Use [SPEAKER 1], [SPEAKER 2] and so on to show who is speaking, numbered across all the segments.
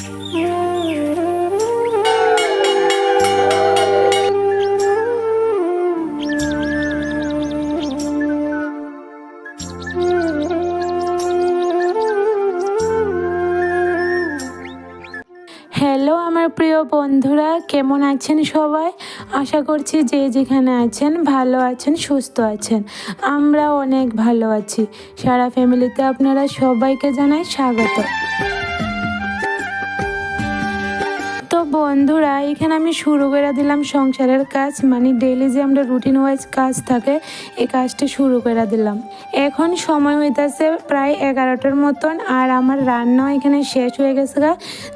[SPEAKER 1] Hello আমার প্রিয় বন্ধুরা, কেমন আছেন সবাই? আশা করছি যে যেখানে আছেন ভালো আছেন, সুস্থ আছেন। আমরা অনেক ভালো আছি। সারা ফ্যামিলিতে আপনারা সবাইকে জানাই স্বাগত। তো বন্ধুরা, এখানে আমি শুরু করে দিলাম সংসারের কাজ, মানে ডেইলি যে আমরা রুটিন ওয়াইজ কাজ থাকে এই কাজটি শুরু করে দিলাম। এখন সময় হইতেছে প্রায় 11টার মতন, আর আমার রান্নাও এখানে শেষ হয়ে গেছে।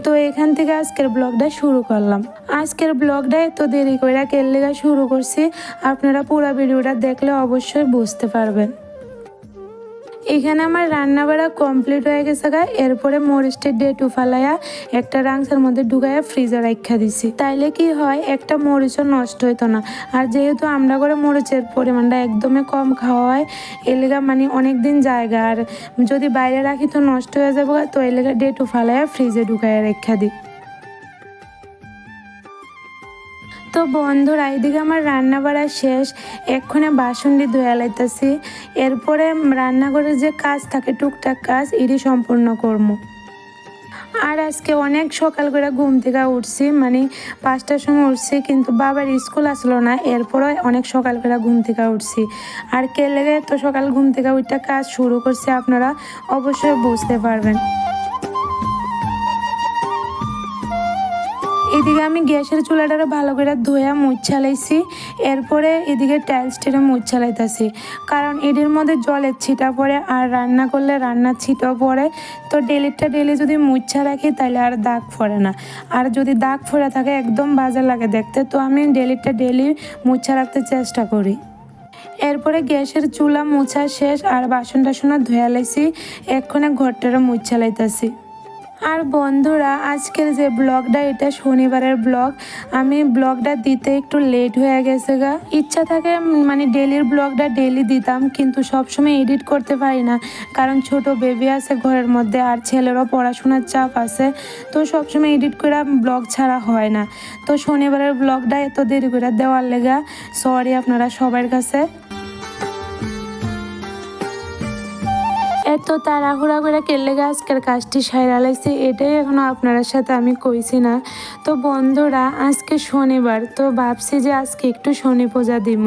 [SPEAKER 1] তো এখান থেকে আজকের ব্লগটা শুরু করলাম। আজকের ব্লগটা এত দেরি করে কেল্লিগা শুরু করছি, আপনারা পুরো ভিডিওটা দেখলে অবশ্যই বুঝতে পারবেন। এখানে আমার রান্না বাড়া কমপ্লিট হয়ে গেছে। এরপরে মরিচটা ডেটু ফালাইয়া একটা রাংসার মধ্যে ঢুকাইয়া ফ্রিজে রাখা দিছি। তাইলে কি হয়, একটা মরিচও নষ্ট হইতো না। আর যেহেতু আমরা করে মরিচের পরিমাণটা একদমই কম খাওয়া হয়, এলাকা মানে অনেক দিন জায়গা, আর যদি বাইরে রাখি তো নষ্ট হয়ে যাবো। তো এলাকা ডেটু ফালাইয়া ফ্রিজে ঢুকাইয়া রেখা দিই। তো বন্ধুরা, এইদিকে আমার রান্না বাড়া শেষ, এক্ষণে বাসনটি ধুয়ে লাইতেছি। এরপরে রান্নাঘরের যে কাজ থাকে টুকটাক কাজ এটি সম্পূর্ণ করবো। আর আজকে অনেক সকাল করে ঘুম থেকে উঠছি, মানে 5টার সময় উঠছি, কিন্তু বাবার স্কুল আসলো না। এরপরে অনেক সকাল করে ঘুম থেকে উঠছি। আর কে লেগে তো সকাল ঘুম থেকে উঠতে কাজ শুরু করছে আপনারা অবশ্যই বুঝতে পারবেন। এদিকে আমি গ্যাসের চুলাটা ভালো করে ধোয়া মুছা লাইছি। এরপরে এদিকে টাইলসটা মুছা লাইতেছি, কারণ এটির মধ্যে জলের ছিটা পড়ে, আর রান্না করলে রান্নার ছিটাও পড়ে। তো ডেলি যদি মুছা রাখি তাহলে আর দাগ পড়ে না, আর যদি দাগ পড়ে থাকে একদম বাজে লাগে দেখতে। তো আমি ডেলি মুছা রাখতে চেষ্টা করি। এরপরে গ্যাসের চুলা মুছা শেষ, আর বাসন টাসন ধুয়ে লাইছি। এক্ষণে ঘরটারে মুছা লাইতেছি। আর বন্ধুরা, আজকের যে ব্লগটা এটা শনিবারের ব্লগ। আমি ব্লগটা দিতে একটু লেট হয়ে গেছে। ইচ্ছা থাকে মানে ডেলির ব্লগটা ডেলি দিতাম, কিন্তু সবসময় এডিট করতে পারি না, কারণ ছোট বেবি আছে ঘরের মধ্যে, আর ছেলেরও পড়াশোনার চাপ আছে। তো সবসময় এডিট করে ব্লগ ছাড়া হয় না। তো শনিবারের ব্লগটা এত দেরি করে দেওয়ার লেগা সরি আপনারা সবার কাছে। এত তাড়াহুড়া করে কেলে আজকের কাজটি সাইরা লাইছে, এটাই এখনও আপনার সাথে আমি কইছি না। তো বন্ধুরা, আজকে শনিবার, তো ভাবছি যে আজকে একটু শনি পূজা দিব।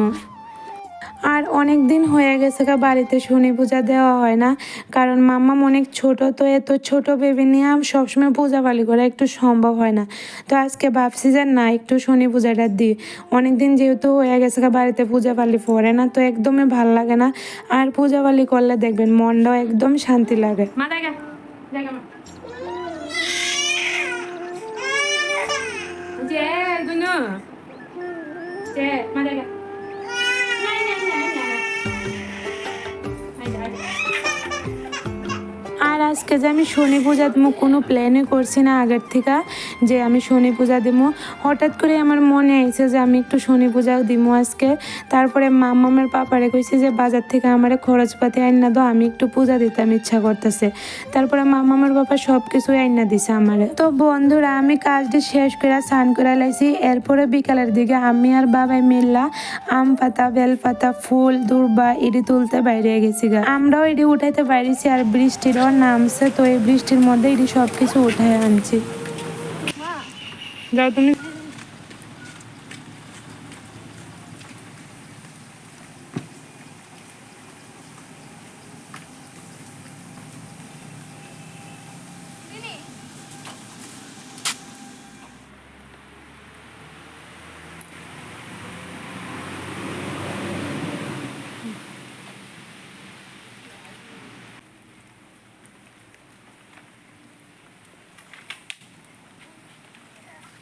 [SPEAKER 1] আর অনেক দিন হয়ে গেছে বাড়িতে শনি পূজা দেওয়া হয় না, কারণ মাম্মা অনেক ছোট। তো এত ছোট বেবি নিয়ে সবসময় পূজা পালি করা একটু সম্ভব হয় না। তো আজকে ভাবছি যে না, একটু শনি পূজাটা দিই। অনেক দিন যেহেতু হয়ে গেছে বাড়িতে পূজা পালি পড়ে না, তো একদমই ভাল লাগে না। আর পূজা পালি করলে দেখবেন মনটাও একদম শান্তি লাগে। আর আজকে যে আমি শনি পূজা দেবো কোনো প্ল্যানই করছি না আগের থেকে, যে আমি শনি পূজা দেবো। হঠাৎ করে আমার মনে আইছে যে আমি একটু শনি পূজা দিব আজকে। তারপরে মাম্মামের পাপারে কইছি যে বাজার থেকে আমার খরচপাতি আইনা দাও, আমি একটু পূজা দিতাম ইচ্ছা করতেছে। তারপরে মাম্মামের পাপা সব কিছুই আইনা দিছে আমারে। তো বন্ধুরা, আমি কাজটি শেষ করে স্নান করে লাইছি। এরপরে বিকালের দিকে আমি আর বাবাই মিল্লা আম পাতা, বেলপাতা, ফুল, দূর্বা এটি তুলতে বাইরে গেছি। আমরাও এটি উঠাইতে বাইরেছি, আর বৃষ্টিরও নামছে। তো এই বৃষ্টির মধ্যে এটি সব কিছু উঠাই আনছি। যাও তুমি।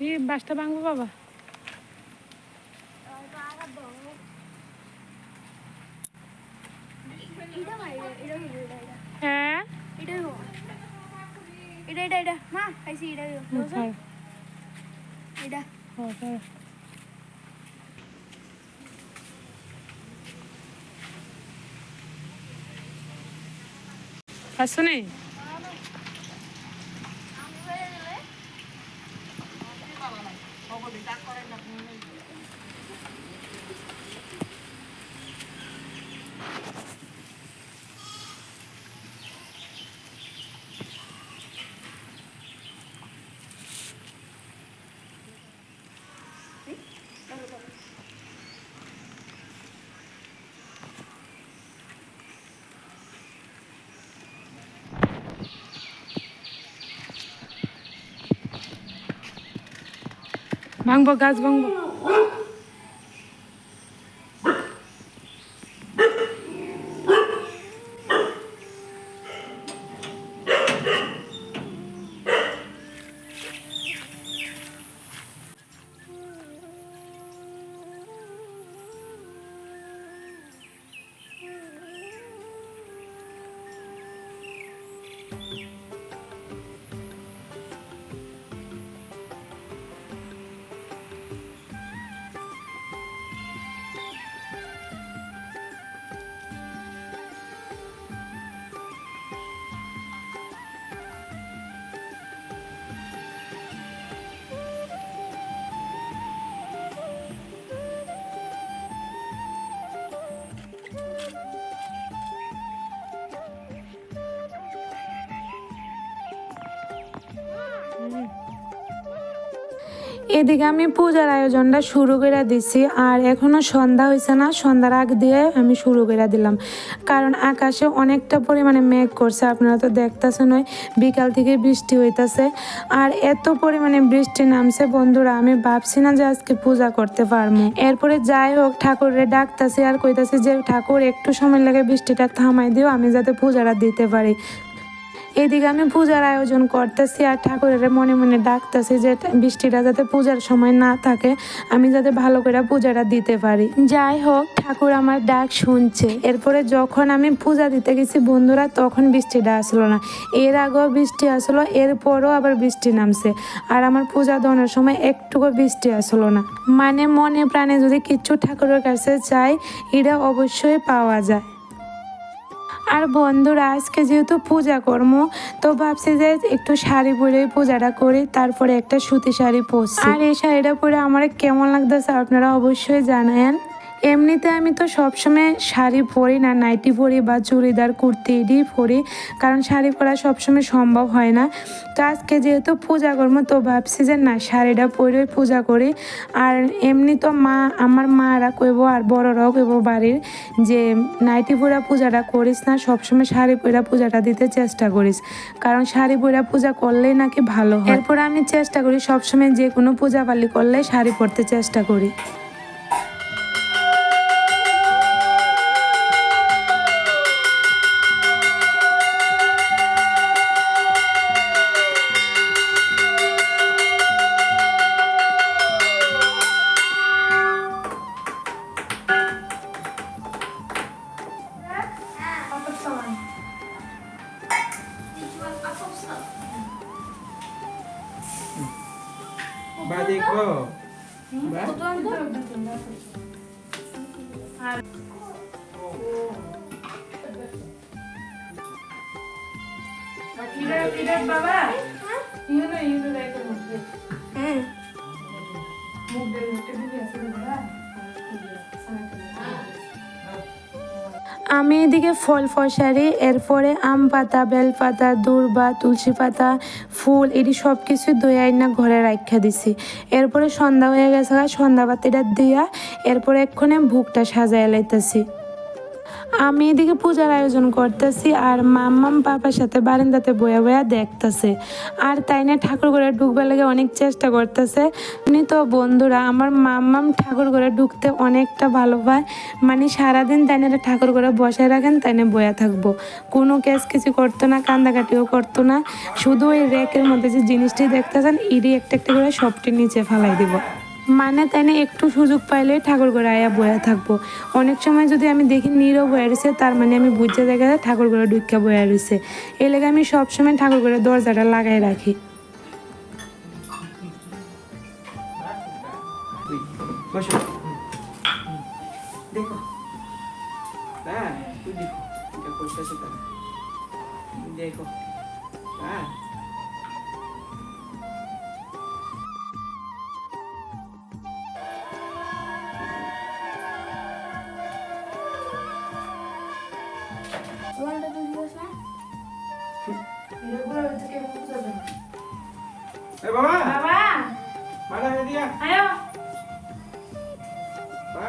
[SPEAKER 1] এই বাসটা ভাঙবো বাবা। হ্যাঁ, আসছো নেই? ভাঙবো, গাছ ভাঙবো। এদিকে আমি পূজার আয়োজনটা শুরু করে দিছি, আর এখনো সন্ধ্যা হয়েছে না, সন্ধ্যার আগ দিয়ে আমি শুরু করে দিলাম, কারণ আকাশে অনেকটা পরিমাণে মেঘ করছে। আপনারা তো দেখতেছেন, ওই বিকাল থেকে বৃষ্টি হইতেছে, আর এত পরিমাণে বৃষ্টি নামছে বন্ধুরা, আমি ভাবছি না যে আজকে পূজা করতে পারবো। এরপরে যাই হোক, ঠাকুরের ডাকতেছি আর কইতাছি যে ঠাকুর একটু সময় লাগে বৃষ্টিটা থামাই দিও, আমি যাতে পূজাটা দিতে পারি। এদিকে আমি পূজার আয়োজন করতেছি আর ঠাকুরের মনে মনে ডাকতেছি যে বৃষ্টিটা যাতে পূজার সময় না থাকে, আমি যাতে ভালো করে পূজাটা দিতে পারি। যাই হোক, ঠাকুর আমার ডাক শুনছে। এরপরে যখন আমি পূজা দিতে গেছি বন্ধুরা, তখন বৃষ্টিটা আসলো না। এর আগেও বৃষ্টি আসলো, এরপরও আবার বৃষ্টি নামছে, আর আমার পূজা দেওয়ার সময় একটুকু বৃষ্টি আসলো না। মানে মনে প্রাণে যদি কিচ্ছু ঠাকুরের কাছে চাই, এটা অবশ্যই পাওয়া যায়। আর বন্ধুরা, আজকে যেহেতু পূজা করবো, তো ভাবছি যে একটু শাড়ি পরে পূজাটা করি, তারপরে একটা সুতি শাড়ি পরছি। আর এই শাড়িটা পরে আমার কেমন লাগতেছে আপনারা অবশ্যই জানায়েন। এমনিতে আমি তো সবসময় শাড়ি পরি না, নাইটি পরি বা চুড়িদার কুর্তি এটিই পরি, কারণ শাড়ি পরা সবসময় সম্ভব হয় না। তো আজকে যেহেতু পূজা করবো, তো ভাবছি যে না, শাড়িটা পরে পূজা করি। আর এমনি তো আমার মারা কইব আর বড়রাও কইব বাড়ির, যে নাইটি পরা পূজাটা করিস না, সবসময় শাড়ি পরা পূজাটা দিতে চেষ্টা করিস, কারণ শাড়ি পরা পূজা করলেই নাকি ভালো হয়। এরপরে আমি চেষ্টা করি সবসময় যে কোনো পূজা পালি করলে শাড়ি পরতে চেষ্টা করি।
[SPEAKER 2] Ba দেখবো
[SPEAKER 1] বাবা আমি এদিকে ফল ফসারি, এরপরে আম পাতা, বেল পাতা, দূর্বা, তুলসী পাতা, ফুল এটি সব কিছু দইয়া না ঘরে রাখা দিছি। এরপরে সন্ধ্যা হয়ে গেছে, সন্ধ্যা বাতিটা দিয়া এরপরে এক্ষণে ভোগটা সাজাই লাইতেছি। আমি এদিকে পূজার আয়োজন করতেছি, আর মাম্মাম পাপার সাথে বারান্দাতে বয়া বয়া দেখতেছে, আর তাই না ঠাকুর ঘরে ঢুকবার লাগে অনেক চেষ্টা করতেছে। উনি তো বন্ধুরা, আমার মাম্মাম ঠাকুর ঘরে ঢুকতে অনেকটা ভালো পায়, মানে সারাদিন তাই না ঠাকুর ঘরে বসায় রাখেন, তাই না বয়া থাকবো, কোনো কেস কিছু করতো না, কান্দাকাটিও করতো না, শুধু ওই র্যাকের মধ্যে যে জিনিসটি দেখতেছেন ইডি একটা একটা করে সবটি নিচে ফেলাই দিব। মানে তাই না একটু সুযোগ পাইলে ঠাকুর ঘরে আয়া বয়া থাকবো। অনেক সময় যদি আমি দেখি নীরও বয়া রয়েছে, তার মানে আমি বুঝতে দেখা যায় ঠাকুর ঘরে ঢুকা বয়া রয়েছে। এই লেগে আমি সবসময় ঠাকুর ঘরে দরজাটা লাগাই রাখি।
[SPEAKER 2] বসো দেখো, হ্যাঁ তুই দেখো এটা করতেছে তারা, দেখো হ্যাঁ বাবা
[SPEAKER 1] বাবা
[SPEAKER 2] মালা দিয়া
[SPEAKER 1] আয়ো
[SPEAKER 2] বা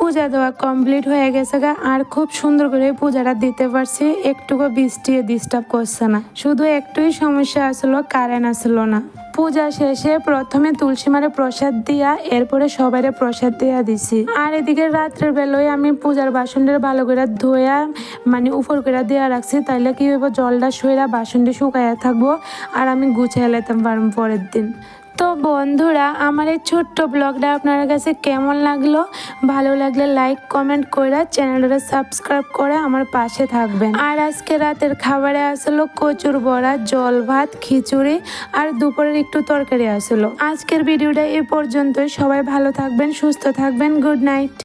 [SPEAKER 1] পূজা দেওয়া কমপ্লিট হয়ে গেছে গা, আর খুব সুন্দর করে পূজাটা দিতে পারছি। একটুকু বৃষ্টি ডিস্টার্ব করছে না, শুধু একটুই সমস্যা আসলো, কারেন্ট আসলো না। পূজা শেষে প্রথমে তুলসী মারে প্রসাদ দিয়া, এরপরে সবাইরে প্রসাদ দিয়া দিছি। আর এদিকে রাত্রের বেলায় আমি পূজার বাসনটা ভালো করে ধোয়া মানে উপর করে দেওয়া রাখছি, তাইলে কি হইব জলটা সইরা বাসনটা শুকাইয়া থাকবো আর আমি গুছিয়ে লেতাম পারবো পরের দিন। তো বন্ধুরা, আমার এই ছোট্ট ব্লগটা আপনার কাছে কেমন লাগলো? ভালো লাগলে লাইক কমেন্ট করে চ্যানেলটা সাবস্ক্রাইব করে আমার পাশে থাকবেন। আর আজকে রাতের খাবারে আসলো কচুর বড়া, জল ভাত, খিচুড়ি আর দুপুরের একটু তরকারি আসলো। আজকের ভিডিওটা এ পর্যন্তই। সবাই ভালো থাকবেন, সুস্থ থাকবেন। Good night.